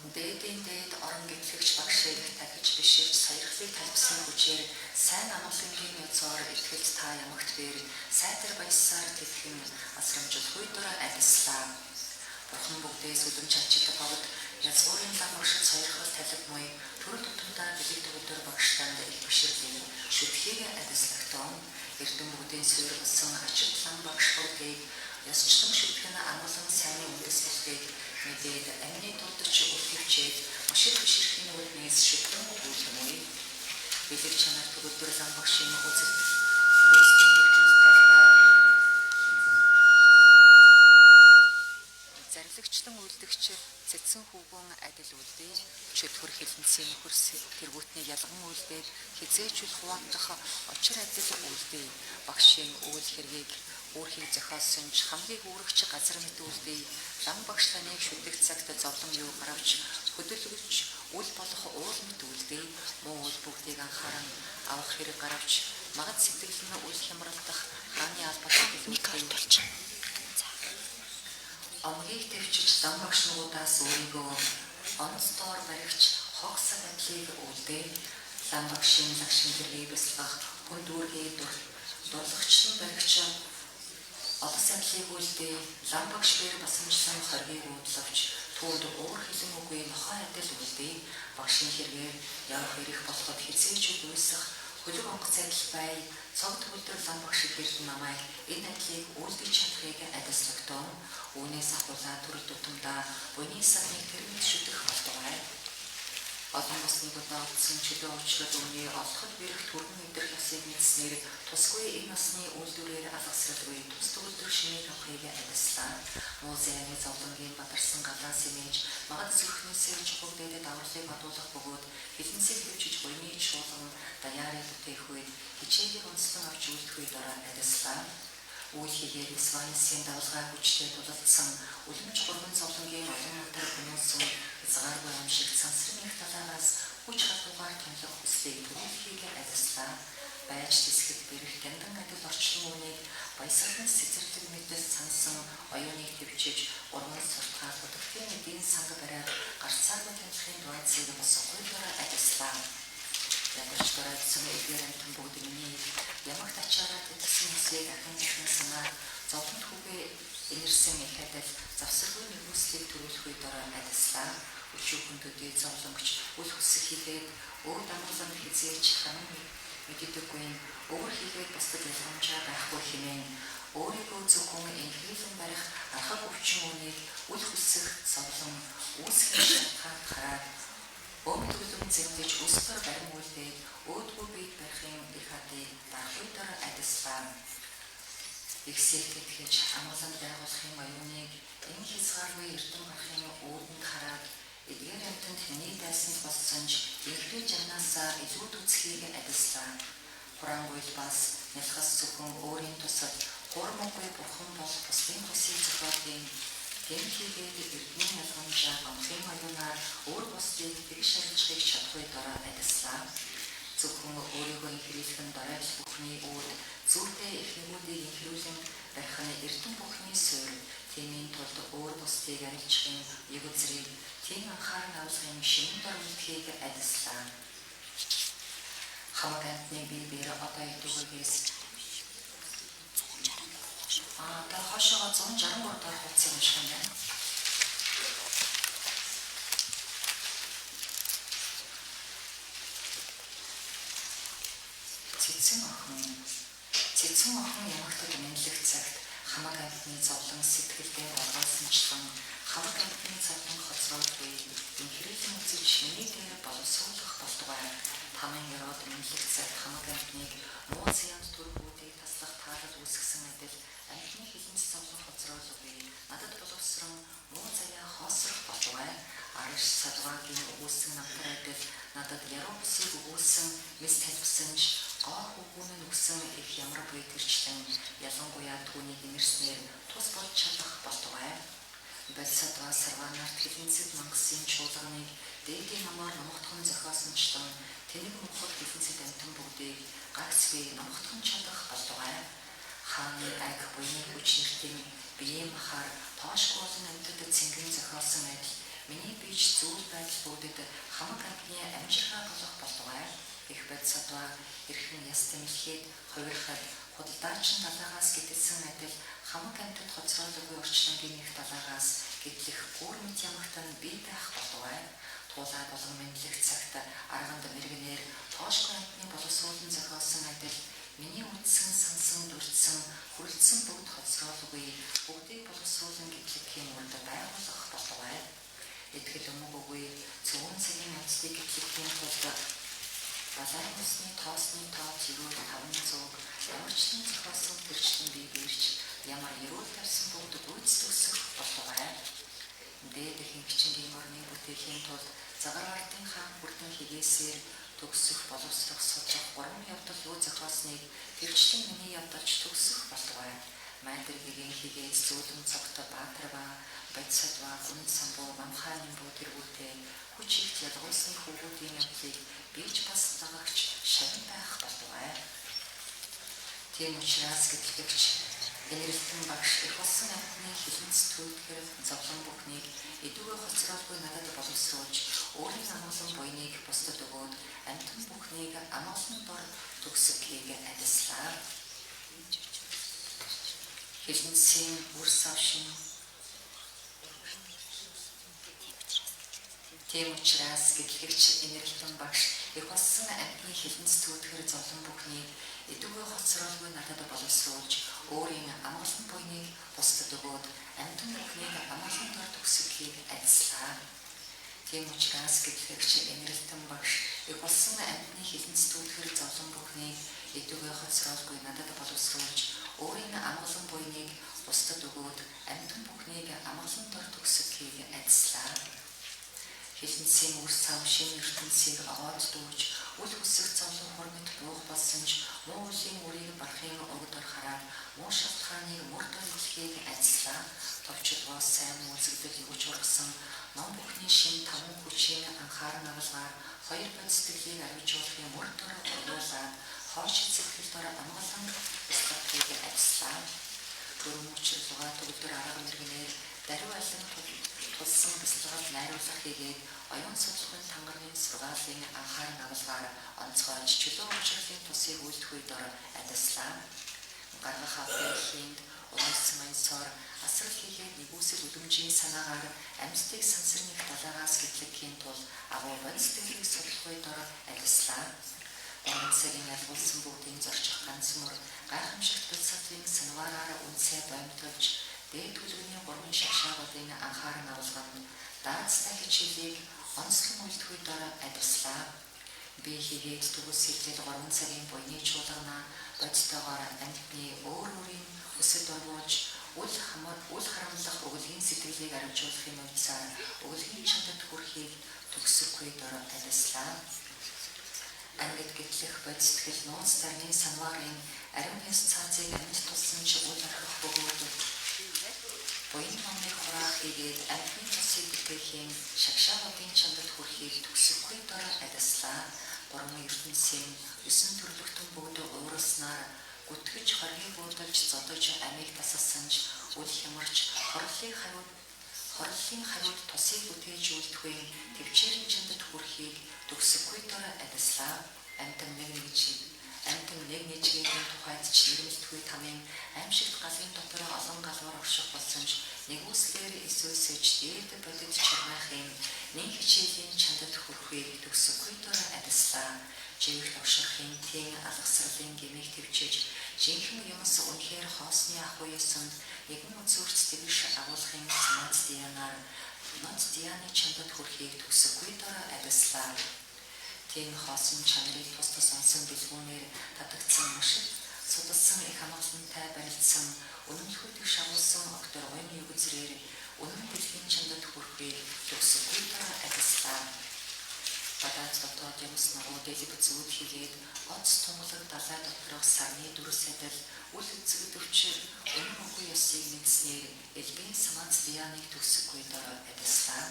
Дээдийн дээд орон гэтлэгч багшийг дахиж биширч саярхлыг талбсан хүчээр сайн амгалангийн яцоор итгэж та ямагт бээр сайтар баясаар тэтгэн асрамжуулгүй дураа алислаа. Бурхан бүгдээс өдөм чачилдаг бовд язгуурын лам уршид саярхал талб мой төрөл тутамдаа бэлэгдэг өдөр багштанд их биширлийн шүтхийг адислагтон эрдэм бүгдийн суурь болсон ачид лам багш бүгдийг ясчлан шүтгэн амгалан сайнны үндэс бүсгийг мэдээд амны дуудч үлдэвчээд машин биширхийн үлнээс шүтгэн өгүүлмүй бэлэг чанар төгөлдөр лам багшийн үзэл үзтийн ертөнц талбай зарлагчлан үлдэгч цэцэн хүүгэн адил үлдээ чөтгөр хилэнцийн хөрс тэргүүтний ялган үлдээд хизээчүүл хуваагдах очир адил үлдээ багшийн үйл хэргийг өөрхийг зохиосон ч хамгийн үүрэгч газар мэт үлдээ лам багш таныг шүтдэг цагт зовлон юу гаравч хөдөлгөж үл болох уул мэт үлдээ муу үл бүгдийг анхааран авах хэрэг гаравч магад сэтгэл нь үл хямралдах хааны албатай үлдээ Омгийг төвчж лам багш нуудаас өөрийгөө онц доор баригч хогсаг адлыг үлдээ лам багшийн лагшин дэргийг бясалгах хүн дүүргээ дурлагчлан баригч Олс адлыг үлдээ лам багш бээр басамжсан хоргийг уудлавч түүнд уур хилэн үгүй нохой адил үлдээ багшийн хэрэгээр явах ирэх болоход хизээч үлсэх хөлөг онгоц адил бай цог төгөлдөр лам багш гэрд намайг энэ адлыг үлдэж чадахыг адислагтон үүнээс ахуулаад төрөл тутамдаа буйны сарныг тэрмэд шүтэх болтугай олон басны бодоодсон чөлөө уучрал үүний олоход бэрх түргэн өдрөх ясыг мэдснээр тусгүй энэ насны үйлдвэрээр алгасралгүй тус төгөлдөр шинээр авахыг адислаа музейны зовлонгийн бадарсан галаа сэмэж магад зүрхнээсээ чухалдээд авралыг бадуулах бөгөөд хилэнцэг хөвчөж буйны чуулган даяарыг бүтээх үед хичээгийг онцлон авч үлдэх үед адислаа үйл хийгээд Свансын давлгаа хүчтэй тулалдсан үлэмж гурван зовлонгийн олон натар хүмүүсэн хязгааргүй юм шиг сансрын их талаагаас хүч хатуугаар тунлах хүслийг төрүүлэхийг адислаа байж тэсгэд бэрх тэндан адил орчлон үнийг баясгалан цэцэрлэг мэдээс сансан оюуныг төвчиж урман суртахаар бүдэгтийн эдийн санга бариад гарцааргүй тэмцхийн дуайцыг босгохгүй дараа адислаа Ягч дараадсан эдгээр амтан бүгд миний ямагт ачаараа тэтгсэн хэсгийг ахин санаа зовлонт хүүгээ инэрсэн их адил завсаргүй нэгүслийг төрүүлэх үед дараа адислаа өчүүхэн төдий зовлонгч үл хөсөх хийгээд өөд амгалан хизээч ханан мэддэггүй өөр хийгээд бусдад ялгамжаа байхгүй хэмээн өөрийгөө зөвхөн инхрийлэн барих архаг өвчин үнийг үл хөсөх зовлон үүсгэх шалтгаан хараад Өмтгөлөн зэмдэж өстөр барим үлдээд өөдгөө бийд барихын их хадыг баггүй дараа адислаа. Ихсэл тэтгэж амгалан байгуулахын оюуныг энэ хязгааргүй эрдэм гарахын өөдөнд хараад эдгээр амтанд миний дайсанд болсон ч ихрийн жанаасаа илүү түцхийг адислаа. Хураангуйл бас нялхас зөвхөн өөрийн тусад хуурмаггүй бурхан бол бусдын хүсийг зохиолын Тэмхийгээд эрдмийн ялгамжаа гомхын оюунаар өөр бусдыг тэгш шалжихыг чадахгүй дараа адислаа. Зөвхөн өөрийгөө инхрийлэх нь дарайл бүхний үр зүйтэй их нэгүүдийг инхрүүлэн барих нь эрдэм бүхний суурь тиймийн тулд өөр бусдыг арилжахын яг үзрийг тийм анхааран авлахын шинэ дор үлдэхийг адислаа. Хамаг амтны бие биерээ одоо идэгээс та хошоо 163 дахь хувцас юм шиг байна. Цэцэн охин ямагтад мэдлэх цагт хамаг амтны зовлон сэтгэлдээ оргуулсанчлан хамаг амтны зовлон хоцроогүй инхрийлэн үзэж шиний дээр боловсруулах болтугай тамийн яроод мэдлэх цагт хамаг амтныг муу зянд төрхүүдийг таслах таалал үүсгэсэн адил амтны хилэнц зовлон хоцроолгүй надад боловсрон муу заяа хоосрох болтугай ариш садваагийн өгүүлсэн намтар адил надад яруу бүсийг өгүүлсэн мэс талбсан ч гоо хүүгүүн өгсөн их ямар буй төрчлэн ялангуяа түүнийг имэрснээр тус болж чадах болтугай Бэлсадва сарванарт хилэнцэд мангасын чуулганыг дээдийн намаар номогдхон зохиосончлон тэнэг мухад хилэнцэд амтан бүгдийг гагц бие номогдхон чадах болтугай хааны аг буйны хүч нэртийн биеийн махаар тоошгүй олон амьтад цэнгэн зохиосон адил Миний бич зүйл байдал бүгдэд хамаг амтны амжиргаа болох болтугай. Их бодисодва эрхэн яс тэмлэхэд хувирахад худалдаачин далаагаас гитэлсэн адил хамаг амтад хоцроогүй орчлонгийн их далаагаас гэтлэх гүрмэт ямагтан бий байх болтугай. Туулаад болгон мэдлэх цагт арганд мэрэгнэр тоошгүй амтны боловсруулан зохиосон адил миний үндсэн сансан дурдсан хүрлцсэн бүгд хоцроогүй бүгдийг боловсруулан гэтлэхийн үнд байгуулах болтугай. Итгэл өмгөөгүй цөөн цагийн онцлог гэтлэхийн тулд балайн усны тоосны тоо зэрүүл 500 ямарчны зохиосон төрчлэн бий бэрч ямар ерөөл тавьсан бүгд гүйцэтгэх болтугай. Дээд хинхчингийн орны бүтээхийн тулд загаргалтын хаан бүрдэн хилээсээр төгсөх боловсрох судлах 3 явдал юу зохиосныг тэрчлэн миний явдалч төгсөх болтугай. Майдэргийн хигээс зөөлөн цогт Баатарва, Бодисодва, Гүн самбуу, Мамхааны буу тэргүүтэй хүч ихт ялгуулсны хүүгүүдийн явдлыг бийж бас лагагч шавин байх болтугай. Тийм учраас гэтлэгч энэрэлтэн багш их болсон амтны хилэнц төвдгэр зовлон бүхнийг эдүгэ хоцроогүй надад боловсруулж өөрийн амгалан буйныг бусдад өгөөд амтан бүхнийг амгалан дор төгсөхийг адислаа. Хилэнцийн үр савшин. Тийм учраас гэтлэгч энэрэлтэн багш их болсон амтны хилэнц төвдгэр зовлон бүхнийг эдүгэ хоцроогүй надад боловсруулж өөрийн амгалан буйныг бусдад өгөөд амтан бүхнийг амгалан дор төгсөхийг адислаа. Тийм учраас гэтлэгч энэрэлтэн багш их болсон амтны хилэнц төвдгэр зовлон бүхнийг эдүгэ хоцроогүй надад боловсруулж өөрийн амгалан буйныг бусдад өгөөд амтан бүхнийг амгалан дор төгсөхийг адислаа. Хилэнцийн үр сав шинэ ертөнцийг огоож дүүж үл хүсэх зовлон хурмит буух болсон ч муу үлийн үрийг барахын өгдөр хараад муу шалтгааныг мөр төлөвлөхийг адислаа. Товчлогоос сайн үзэгдэл юуж ургасан ном бүхний шин таван хүчийн анхааран авалгаар хоёр бодисдгэлийг авижуулахын мөр дор оруулаад хоош эцэгдэлдор амгалан стратегийг адислаа. Төрөм учирлугаа төгөлдөр арга мэрэгнээр даруй алан тулсан бяцлагад найруулах хийгээд оюун судалгааны тангаргийн сургаалын анхааран авалгаар онцгойж чөлөө учирлын тусыг үйлдэх үед адислаа. Гаргах авралын улсын мансаар асрал хийгээд нэгүсэл үлэмжийн санаагаар амьстыг сансрын их далаагаас гэтлэхийн тулд агуу бодисдгэлийг судлах үед адислаа. Онцгийн ялгуулсан бүгдийн зорчих ганц мөр гайхамшигт бяцлагын санваараар үнсээ боомтолж дээд төлөвний 3 шагшаагуудын анхааран авалганд даацтай хичээлийг онцлон үйлдэх үед адислаа. Би хийгээд төгс хэлтэл 3 цагийн буйны чуулгана бодтойгоор амьтны өөр өөрийн өсөд орвуулж үл харамлах өгөлгийн сэтгэлийг аримжуулахын үлцээр өгөлгийн чандад хүрэхийг төгсөх үед адислаа. Ангид гэтлэх бодистгэл нууц дарны санварын ариун ёс цаазыг амьд тулсан ч үл архих бөгөөд буян номыг хураах хийгээд амьтны тусыг бүтээхийн шагшаагуудын чандад хүрэхийг төгсөхгүй адислаа. 3 ертөнцийн 9 төрлөختөн бүгд ууралснаар гүтгэж хоргийг буудалж зодож амийг тасалсан ч үл хямарч хорлолын хариуд тусыг бүтээж үлдэхүйн төвчээрийн чандад хүрэхийг төгсөхгүй адислаа. Амтан нэг нэжгийн тухайд ч нэрмэлтгүй тамийн аимшигт галын дотор олон галуур орших болсон ч нэгүслэр эсөөсөж дээд бодит чармайхын нэг хичээлийн чандад хүрэхийг төгсөхгүй адислаа. Живэх овшихын тийм алгасралын гэмийг төвчиж жинхэнэ юмс үнэхээр хоосны ахуй ёсонд нэгэн үзүүрт тэгш агуулгын санаац дианаар нот дианы чандад хүрэхийг төгсөхгүй адислаа. Тийм хоосон чанарыг тус онсон бэлгүүнээр татагдсан машин судалсан их амгалантай барилдсан үнэн хөдөлг шагуулсан октор ойны үгзрээр үнэн бэлгийн чандад хүрэхийг төгсөхгүй адислаа. Бадаац дотоод юмс нагуудыг үзүүл хийгээд оц тунгалаг далай доторх сарны дүрс адил үл үзэгдвч үнэн үгүй ёсыг мэдснээр элбийн самац дианыг төгсөхгүй адислаа.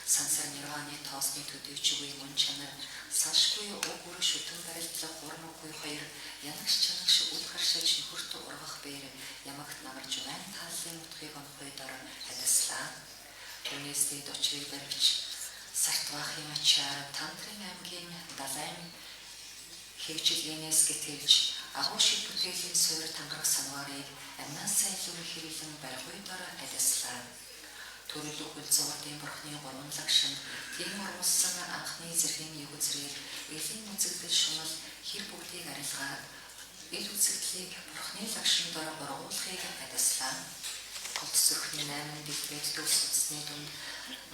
Сансар нирваны тоосны төдийчгүй мөн чанар сашгүй өгөр шүтэн барилдлах гурмгүй хоёр янагш чанагш үл харшиж нөхөрт ургах бээр ямагт намарж вайн тааллын утгыг онхойдоор адислаа. Түн Үнэстэд очрыг барьж Сартвахын ачаар Тантрын аймгийн Далайн хэвчилгээнээс гэтэлж агуу шиг бүтээлийн суурь тангараг санварыг амнаасаа илүү хэрэглэн барихуй дараа адислаа. Төрөлөг хөлцөөрийн бурхны гурван лагшинд тийм оруулсан анхны зэргийн юг зэрэг элийн үзэгдэл шунал хэр бүгдийг арилгаад ил үзэгдлийг бурхны лагшин дор оргуулахыг адислаа. Голд сүрхний 8 дэлбэд төгс утасны дунд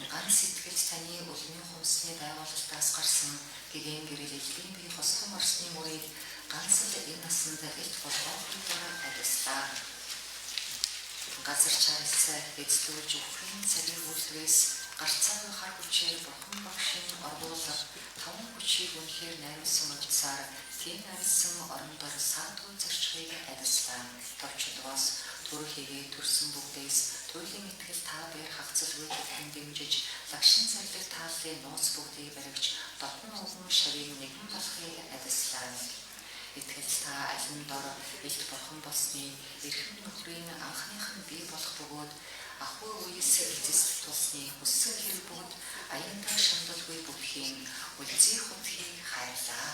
ганц сэтгэл таны өлний хумсны байгуулалтаас гарсан гэгээн гэрэл элбийн бие хосгон орсны мөрийг ганц л энэ насанд илт болгохын дараа адислаа. Газар чаралцаа эзлүүлж өгөхийн цагийн үйлдвэрээс гарцаагүй хар хүчээр бурхан багшийн оргуулга таван хүчийг үнэхээр найруулсан удсаар тийм найруулсан орондор саадгүй зарчхыг адислаа. Товчлогоос төрхийгээ төрсөн бүгдээс туйлын итгэл та бэр хагцалгүй төвхөн дэмжиж лагшин цалдаг тааллын нууц бүгдийг баригч дотн уган шавийг нэгэн болохыг адислаа. Итгэл та алин дор илт бурхан болсны эрхэм нөхрийн анхных нь бий болох бөгөөд ахуй үеэс эцэс тусны хүссэн хэрэг бүгд аяндаа шамдалгүй бүххийн үлзий хотхийг хайрлаа.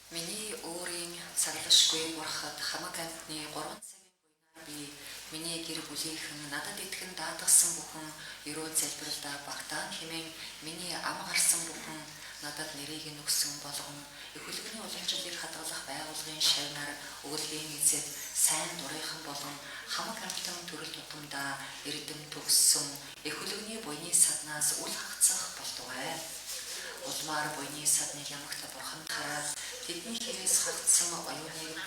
Миний өөрийн сарлашгүй бурхад хамаг амьтны 3 цагийн буйнаар би миний гэр бүлийнхэн надад итгэн даатгсан бүхэн ерөө залбиралдаа багтаан хэмээн миний ам гарсан бүхэн надад нэрийг нүгсэн болгон их хөлгөний уламжлалыг хадгалах байгууллагын шавнаар өгүүлгийн эзэд сайн дурынхан болон хамаг амьтан төрөл тутамдаа эрдэм төгссөн их хөлгөний буйны саднаас үл хагацах болтугай. Улмаар буйны садныг ямагт бурхан хараад тэдний хэрээс хагдсан оюуныг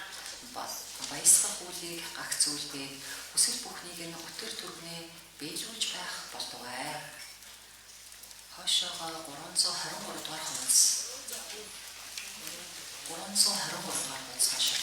баясгах үлийг гагц үлдээд хүсэл бүхнийг нь өтөр түргнээ биелүүлж байх болтугай. Хошоогоо 323 дугаар хуудас. 323 дугаар хуудас хашаа.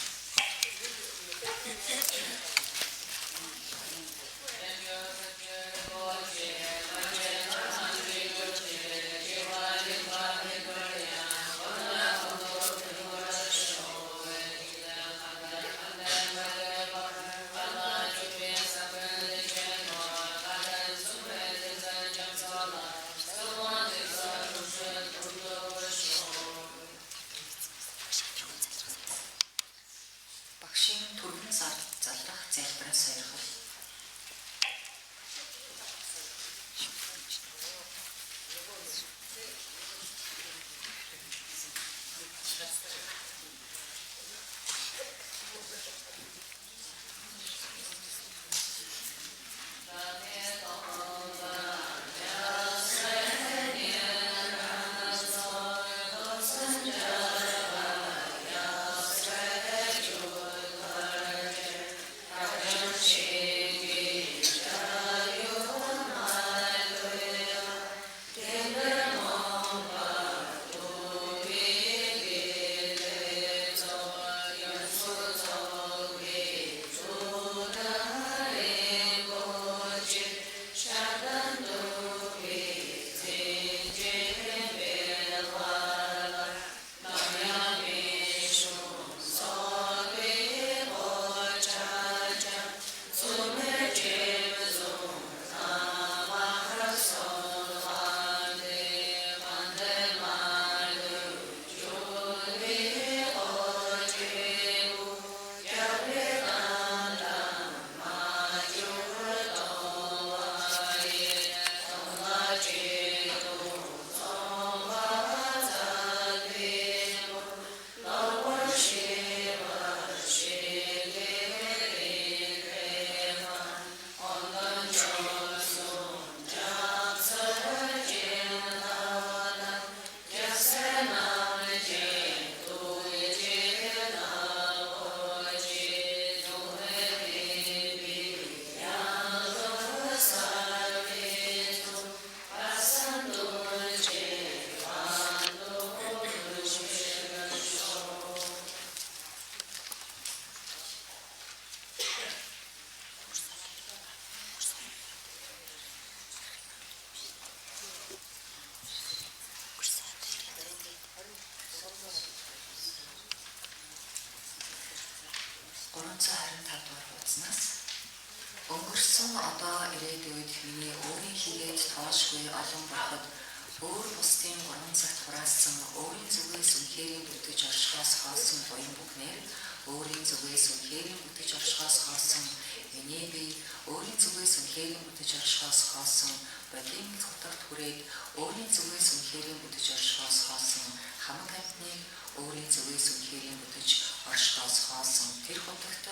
Өнгөрсөн одоо ирээдүйд миний өөрийн хийгээд тоошгүй олон бурхад өөр бусдын 3 цагт хураасан өөрийн зүгээс үнхээрийн бүтэж оршихоос хоосон буян бүхнээр өөрийн зүгээс үнхээрийн бүтэж оршихоос хоосон миний бие өөрийн зүгээс үнхээрийн бүтэж оршихоос хоосон бодийн цогтогт хүрээд өөрийн зүгээс үнхээрийн бүтэж оршихоос хоосон хамаг амьтныг өөрийн зүгээс үнхээрийн бүтэж оршихоос хоосон тэр хотогт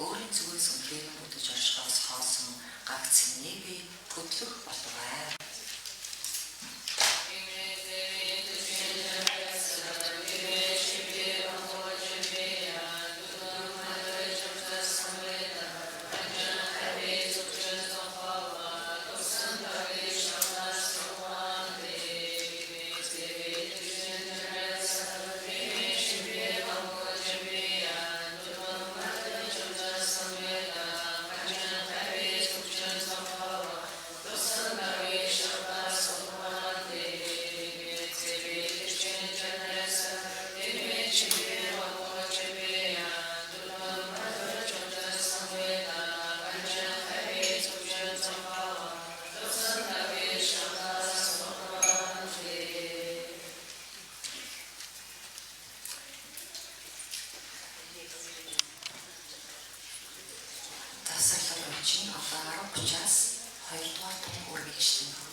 өөрийн зүгээс үнхээрийн бүтэж оршихоос хоосон гагц миний бие хөдлөх болтугай. орчин одоо 10:30-аас 2 дугаар тун үргэлжлэнэ.